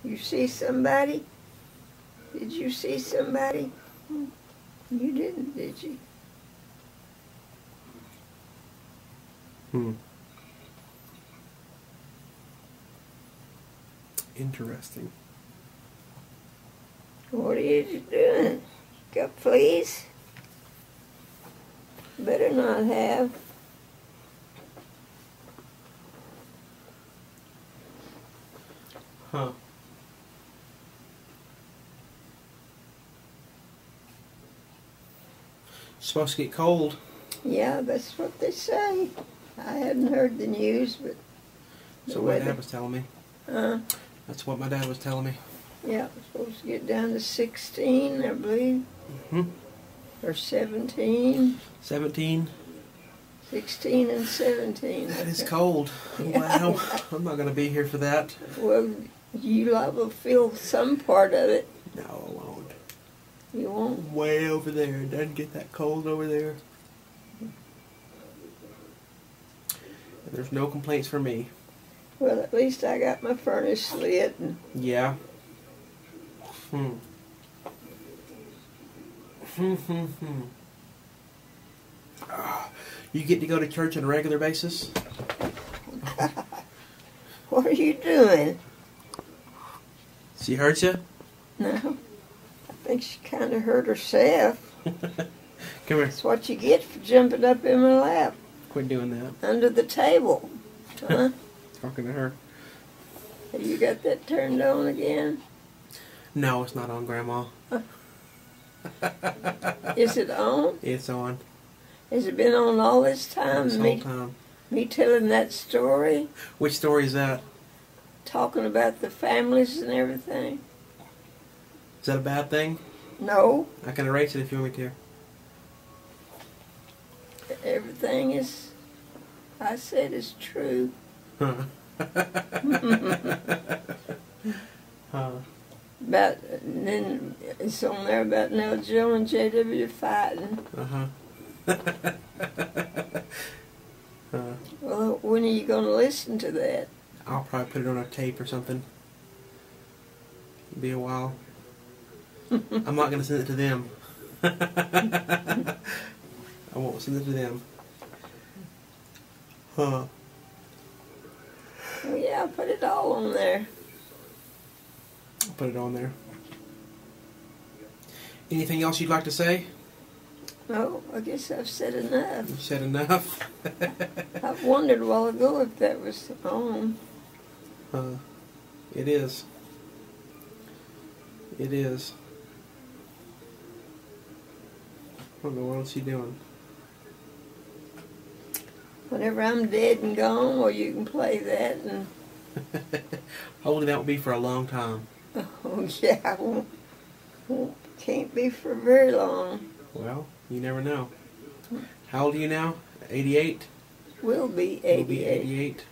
You see somebody? Did you see somebody? You didn't, did you? Interesting. What are you doing? Got fleas? Better not have. Huh. It's supposed to get cold. Yeah, that's what they say. I hadn't heard the news, but So my dad was telling me. That's what my dad was telling me. Yeah, it's supposed to get down to 16, I believe. Or 17. 17. 16 and 17. That is cold. Wow. I'm not going to be here for that. Well, you will feel some part of it. No, I won't. You won't? Way over there. It doesn't get that cold over there. There's no complaints for me. Well, at least I got my furnace lit. And yeah. You get to go to church on a regular basis? What are you doing? She hurt you? No. I think she kind of hurt herself. Come here. That's what you get for jumping up in my lap. Quit doing that. Under the table. Huh? Talking to her. Have you got that turned on again? No, it's not on, Grandma. Is it on? It's on. Has it been on all this time? This whole time. Me telling that story? Which story is that? Talking about the families and everything? Is that a bad thing? No. I can erase it if you want me to. Everything is, I said, is true. Huh. About, and then it's on there about Nell Jill and JW fighting. Well, when are you going to listen to that? I'll probably put it on a tape or something. It'll be a while. I'm not going to send it to them. I won't send it to them. Huh. Well, yeah, put it all on there. I'll put it on there. Anything else you'd like to say? Oh, I guess I've said enough. You've said enough. I've wondered a while ago if that was on. It is. It is. What in the world is she doing? Whenever I'm dead and gone, well, you can play that. And Hopefully that will be for a long time. oh, yeah, can't be for very long. Well, you never know. How old are you now? 88? Will be 88. Will be 88.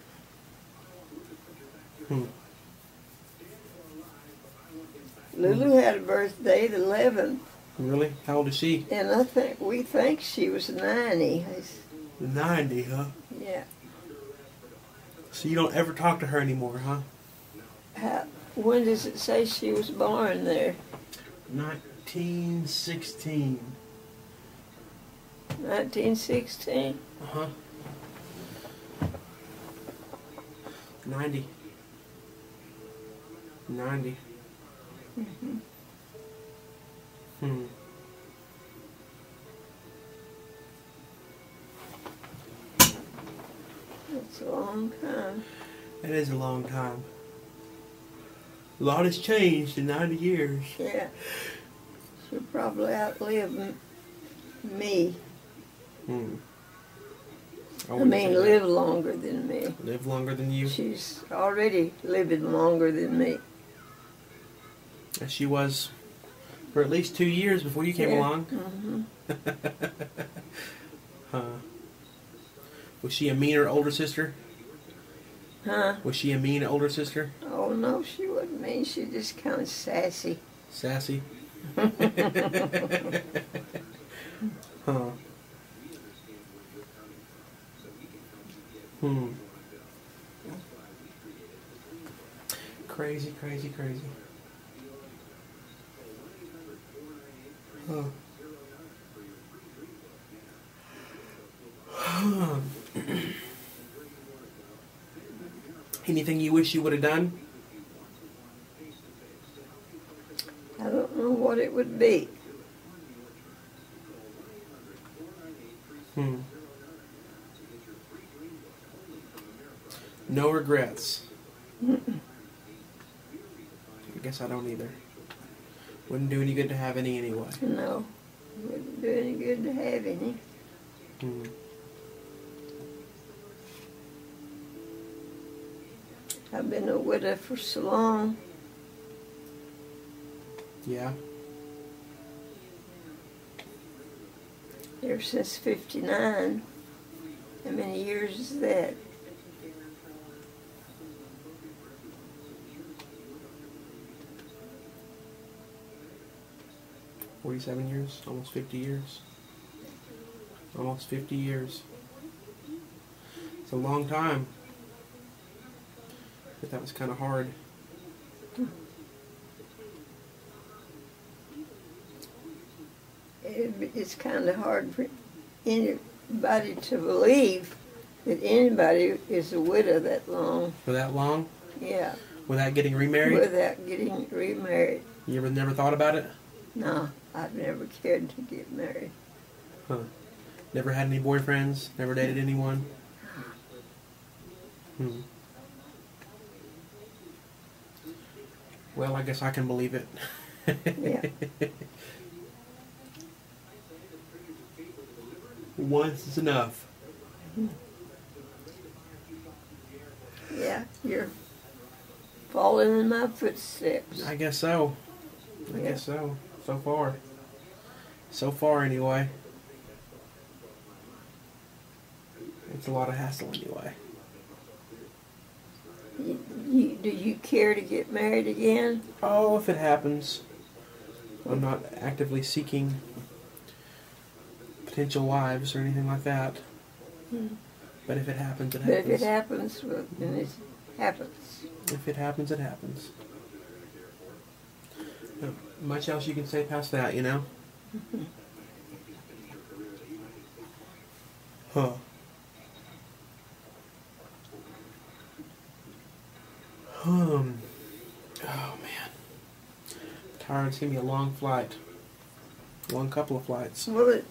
Lulu had a birthday the 11th. Really? How old is she? And we think she was 90. 90, huh? Yeah. So you don't ever talk to her anymore, huh? When does it say she was born there? 1916. 1916? Uh-huh. 90. 90. That's a long time. That is a long time. A lot has changed in 90 years. Yeah. She'll probably outlive me. I mean, live longer than me. Live longer than you? She's already living longer than me. As she was for at least 2 years before you came along. Was she a meaner older sister? Huh? Was she a mean older sister? Oh, no, she wasn't mean. She just kind of sassy. Sassy? Huh. Crazy, crazy, crazy. Huh. Anything you wish you would have done? I don't know what it would be. No regrets. Mm-mm. I guess I don't either. Wouldn't do any good to have any anyway. No, wouldn't do any good to have any. Hmm. I've been a widow for so long. Yeah. Ever since 59. How many years is that? $47 years, almost 50 years. Almost 50 years. It's a long time. But that was kind of hard. It's kind of hard for anybody to believe that anybody is a widow that long. For that long? Yeah. Without getting remarried? Without getting remarried. You ever never thought about it? No, I've never cared to get married. Huh. Never had any boyfriends? Never dated anyone? Well, I guess I can believe it. Yeah. Once is enough. Yeah, you're following in my footsteps. I guess so. I guess so. So far. So far, anyway. It's a lot of hassle, anyway. Do you care to get married again? Oh, if it happens. I'm not actively seeking potential wives or anything like that. But if it happens, it happens. But if it happens, well, then it happens. If it happens, it happens. Not much else you can say past that, you know? Huh. Oh, man. Tired. It's going to be a long flight. Long couple of flights. Well, it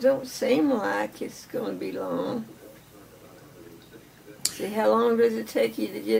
don't seem like it's going to be long. See, how long does it take you to get